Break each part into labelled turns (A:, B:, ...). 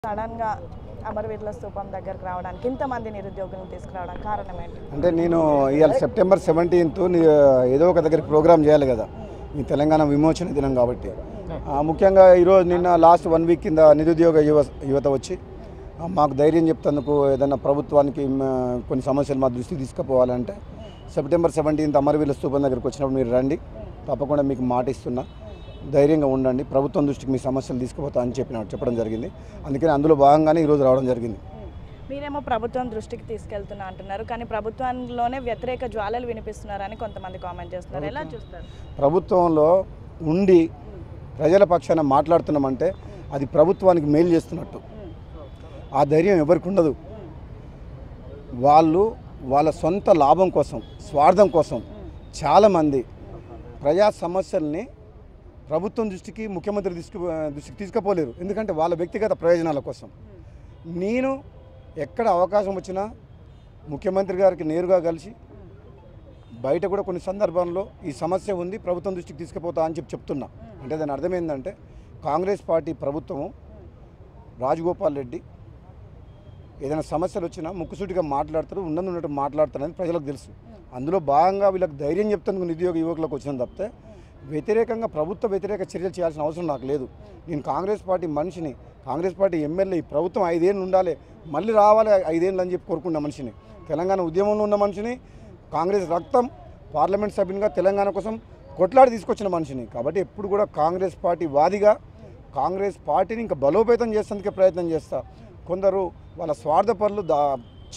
A: Sudden గా అమరవీరుల స్తూపం దగ్గరికి రావడానికి ఇంతమంది నిరుద్యోగులను తీసుకురావడానికి కారణం ఏంటి?
B: అంటే నేను ఇవాళ సెప్టెంబర్ 17th ఏదో ఒక దగ్గర ప్రోగ్రామ్ చేయాలి కదా, ఈ తెలంగాణ విమోచన దినం కాబట్టి. ముఖ్యంగా ఈరోజు నిన్న లాస్ట్ 1 వీక్ కింద నిరుద్యోగ యువత వచ్చి మాకు ధైర్యం చెప్తందుకు ఏదైనా ప్రభుత్వానికి కొన్ని సమస్యలు మా దృష్టికి తీసుకుపోవాలంటే సెప్టెంబర్ 17th అమరవీరుల స్తూపం దగ్గరికి వచ్చినప్పుడు మీరు రండి, తప్పకుండా మీకు మాట ఇస్తున్నా, ధైర్యంగా ఉండండి, ప్రభుత్వం దృష్టికి మీ సమస్యలు తీసుకుపోతా అని చెప్పడం జరిగింది. అందుకని అందులో భాగంగానే ఈరోజు రావడం జరిగింది.
A: మీరేమో ప్రభుత్వం దృష్టికి తీసుకెళ్తున్నా అంటున్నారు, కానీ ప్రభుత్వంలోనే వ్యతిరేక జ్వాలలు వినిపిస్తున్నారని కొంతమంది కామెంట్ చేస్తున్నారు. ఎలా చూస్తారు?
B: ప్రభుత్వంలో ఉండి ప్రజల పక్షాన మాట్లాడుతున్నామంటే అది ప్రభుత్వానికి మేలు చేస్తున్నట్టు. ఆ ధైర్యం ఎవరికి ఉండదు. వాళ్ళు వాళ్ళ సొంత లాభం కోసం, స్వార్థం కోసం చాలామంది ప్రజా సమస్యల్ని ప్రభుత్వం దృష్టికి, ముఖ్యమంత్రి దృష్టికి తీసుకుపోలేరు. ఎందుకంటే వాళ్ళ వ్యక్తిగత ప్రయోజనాల కోసం. నేను ఎక్కడ అవకాశం వచ్చినా ముఖ్యమంత్రి గారికి నేరుగా కలిసి బయట కూడా కొన్ని సందర్భాల్లో ఈ సమస్య ఉంది, ప్రభుత్వం దృష్టికి తీసుకుపోతా అని చెప్తున్నా. అంటే దాని అర్థం ఏంటంటే కాంగ్రెస్ పార్టీ ప్రభుత్వము, రాజగోపాల్ రెడ్డి ఏదైనా సమస్యలు వచ్చినా ముక్కుసూటిగా మాట్లాడతారు, ఉన్నట్టు మాట్లాడతారని ప్రజలకు తెలుసు. అందులో భాగంగా వీళ్ళకి ధైర్యం చెప్తాను నిరుద్యోగ యువకులకు వచ్చిన తప్పితే వ్యతిరేకంగా ప్రభుత్వ వ్యతిరేక చర్యలు చేయాల్సిన అవసరం నాకు లేదు. నేను కాంగ్రెస్ పార్టీ మనిషిని, కాంగ్రెస్ పార్టీ ఎమ్మెల్యే, ప్రభుత్వం 5 ఏళ్ళు ఉండాలి, మళ్ళీ రావాలి 5 ఏళ్ళు అని చెప్పి కోరుకున్న మనిషిని, తెలంగాణ ఉద్యమంలో ఉన్న మనిషిని, కాంగ్రెస్ రక్తం పార్లమెంట్ సభ్యునిగా తెలంగాణ కోసం కొట్లాడి తీసుకొచ్చిన మనిషిని. కాబట్టి ఎప్పుడు కూడా కాంగ్రెస్ పార్టీ వాదిగా కాంగ్రెస్ పార్టీని ఇంకా బలోపేతం చేసేందుకే ప్రయత్నం చేస్తా. కొందరు వాళ్ళ స్వార్థపరులు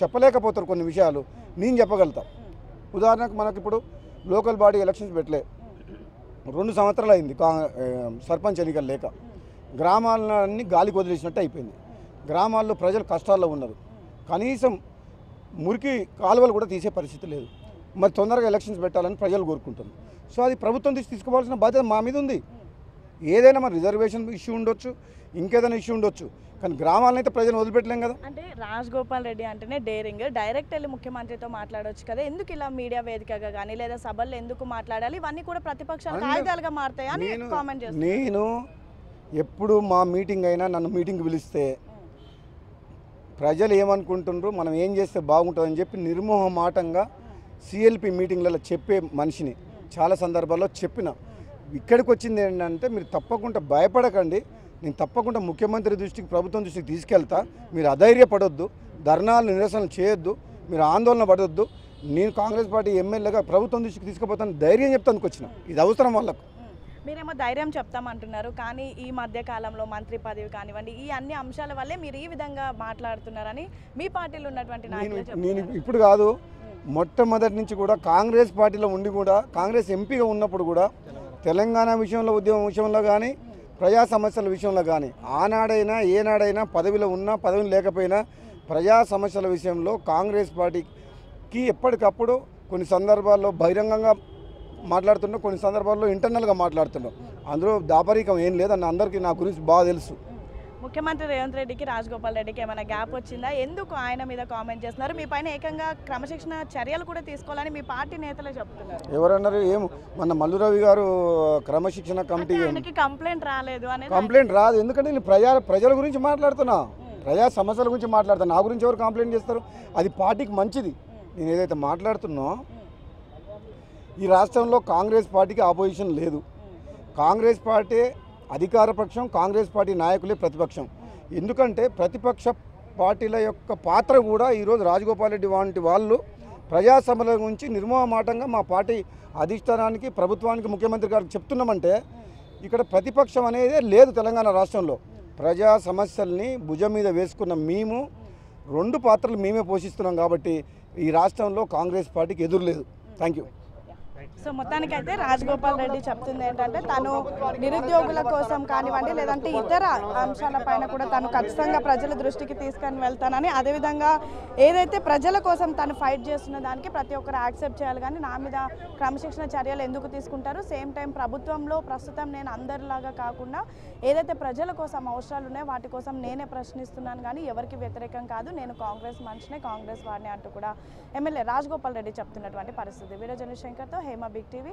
B: చెప్పలేకపోతారు కొన్ని విషయాలు, నేను చెప్పగలుగుతా. ఉదాహరణకు మనకి ఇప్పుడు లోకల్ బాడీ ఎలక్షన్స్ పెట్టలే, 2 సంవత్సరాలు అయింది సర్పంచ్ ఎన్నికలు లేక. గ్రామాలన్నీ గాలికి వదిలేసినట్టు అయిపోయింది. గ్రామాల్లో ప్రజలు కష్టాల్లో ఉన్నారు, కనీసం మురికి కాలువలు కూడా తీసే పరిస్థితి లేదు. మరి తొందరగా ఎలక్షన్స్ పెట్టాలని ప్రజలు కోరుకుంటున్నారు. సో అది ప్రభుత్వం తీసుకోవాల్సిన బాధ్యత మా మీద ఉంది. ఏదైనా మన రిజర్వేషన్ ఇష్యూ ఉండొచ్చు, ఇంకేదైనా ఇష్యూ ఉండొచ్చు, కానీ గ్రామాలను అయితే ప్రజలు వదిలిపెట్టలేం కదా.
A: అంటే రాజగోపాల్ రెడ్డి అంటేనే డేరింగ్, డైరెక్ట్ వెళ్ళి ముఖ్యమంత్రితో మాట్లాడవచ్చు కదా, ఎందుకు ఇలా మీడియా వేదికగా కానీ లేదా సభల్లో ఎందుకు మాట్లాడాలి? ఇవన్నీ కూడా ప్రతిపక్షాలకు ఆయుధాలుగా మారుతాయి అని కామెంట్ చేస్తారు.
B: నేను ఎప్పుడు మా మీటింగ్ అయినా నన్ను మీటింగ్కి పిలిస్తే ప్రజలు ఏమనుకుంటున్నారు, మనం ఏం చేస్తే బాగుంటుందని చెప్పి నిర్మోహమాటంగా సిఎల్పి మీటింగ్లలో చెప్పే మనిషిని. చాలా సందర్భాల్లో చెప్పిన. ఇక్కడికి వచ్చింది ఏంటంటే మీరు తప్పకుండా భయపడకండి, నేను తప్పకుండా ముఖ్యమంత్రి దృష్టికి, ప్రభుత్వం దృష్టికి తీసుకెళ్తా, మీరు అధైర్యపడొద్దు, ధర్నాలు నిరసనలు చేయొద్దు, మీరు ఆందోళన పడొద్దు, నేను కాంగ్రెస్ పార్టీ ఎమ్మెల్యేగా ప్రభుత్వం దృష్టికి తీసుకుపోతాను ధైర్యం చెప్తానికి వచ్చిన. ఇది అవసరం వాళ్ళకు.
A: మీరేమో ధైర్యం చెప్తామంటున్నారు, కానీ ఈ మధ్య కాలంలో మంత్రి పదవి కానివ్వండి, ఈ అన్ని అంశాల వల్లే మీరు ఈ విధంగా మాట్లాడుతున్నారని మీ పార్టీలో ఉన్నటువంటి నాయకులు.
B: నేను ఇప్పుడు కాదు, మొట్టమొదటి నుంచి కూడా కాంగ్రెస్ పార్టీలో ఉండి కూడా, కాంగ్రెస్ ఎంపీగా ఉన్నప్పుడు కూడా తెలంగాణ విషయంలో, ఉద్యమం విషయంలో కానీ, ప్రజా సమస్యల విషయంలో కానీ, ఆనాడైనా ఏనాడైనా పదవిలో ఉన్నా పదవిలో లేకపోయినా ప్రజా సమస్యల విషయంలో కాంగ్రెస్ పార్టీకి ఎప్పటికప్పుడు కొన్ని సందర్భాల్లో బహిరంగంగా మాట్లాడుతున్నాం, కొన్ని సందర్భాల్లో ఇంటర్నల్గా మాట్లాడుతున్నాం. అందులో దాపరికం ఏం లేదన్న అందరికీ నా గురించి బాగా తెలుసు.
A: ముఖ్యమంత్రి రేవంత్ రెడ్డికి, రాజగోపాల్ రెడ్డికి ఏమైనా గ్యాప్ వచ్చిందా? ఎందుకు ఆయన మీద కామెంట్ చేస్తున్నారు? మీ పైన ఏకంగా క్రమశిక్షణ చర్యలు కూడా తీసుకోవాలని మీ పార్టీ నేతలే చెప్తున్నారు.
B: ఎవరన్నారు? మన మల్లురవి గారు క్రమశిక్షణ కమిటీ
A: కంప్లైంట్ రాలేదు అనేది.
B: కంప్లైంట్ రాదు, ఎందుకంటే నేను ప్రజల గురించి మాట్లాడుతున్నా, ప్రజా సమస్యల గురించి మాట్లాడుతున్నా. నా గురించి ఎవరు కంప్లైంట్ చేస్తారు? అది పార్టీకి మంచిది. నేను ఏదైతే మాట్లాడుతున్నా, ఈ రాష్ట్రంలో కాంగ్రెస్ పార్టీకి ఆపోజిషన్ లేదు. కాంగ్రెస్ పార్టీ అధికార పక్షం, కాంగ్రెస్ పార్టీ నాయకులే ప్రతిపక్షం. ఎందుకంటే ప్రతిపక్ష పార్టీల యొక్క పాత్ర కూడా ఈరోజు రాజగోపాల్ రెడ్డి వంటి వాళ్ళు ప్రజా సమస్యల గురించి నిర్మోహమాటంగా మా పార్టీ అధిష్టానానికి, ప్రభుత్వానికి, ముఖ్యమంత్రి గారికి చెప్తున్నామంటే ఇక్కడ ప్రతిపక్షం అనేది లేదు తెలంగాణ రాష్ట్రంలో. ప్రజా సమస్యల్ని భుజం మీద వేసుకున్న మేము 2 పాత్రలు మేమే పోషిస్తున్నాం. కాబట్టి ఈ రాష్ట్రంలో కాంగ్రెస్ పార్టీకి ఎదురు లేదు. Thank you.
A: సో మొత్తానికైతే రాజగోపాల్ రెడ్డి చెప్తుంది ఏంటంటే తను నిరుద్యోగుల కోసం కానివ్వండి, లేదంటే ఇతర అంశాలపైన కూడా తను ఖచ్చితంగా ప్రజల దృష్టికి తీసుకొని వెళ్తానని, అదేవిధంగా ఏదైతే ప్రజల కోసం తను ఫైట్ చేస్తున్న దానికి ప్రతి ఒక్కరు యాక్సెప్ట్ చేయాలి, కానీ నా మీద క్రమశిక్షణ చర్యలు ఎందుకు తీసుకుంటారు? సేమ్ టైం ప్రభుత్వంలో ప్రస్తుతం నేను అందరిలాగా కాకుండా ఏదైతే ప్రజల కోసం అవసరాలు ఉన్నాయో వాటి కోసం నేనే ప్రశ్నిస్తున్నాను, కానీ ఎవరికి వ్యతిరేకం కాదు, నేను కాంగ్రెస్ మనిషినే, కాంగ్రెస్ వాడిని అంటూ కూడా ఎమ్మెల్యే రాజగోపాల్ రెడ్డి చెప్తున్నటువంటి పరిస్థితి. వీడియో జర్నలిస్ట్ శంకర్తో హేమ, బిగ్ టీవీ.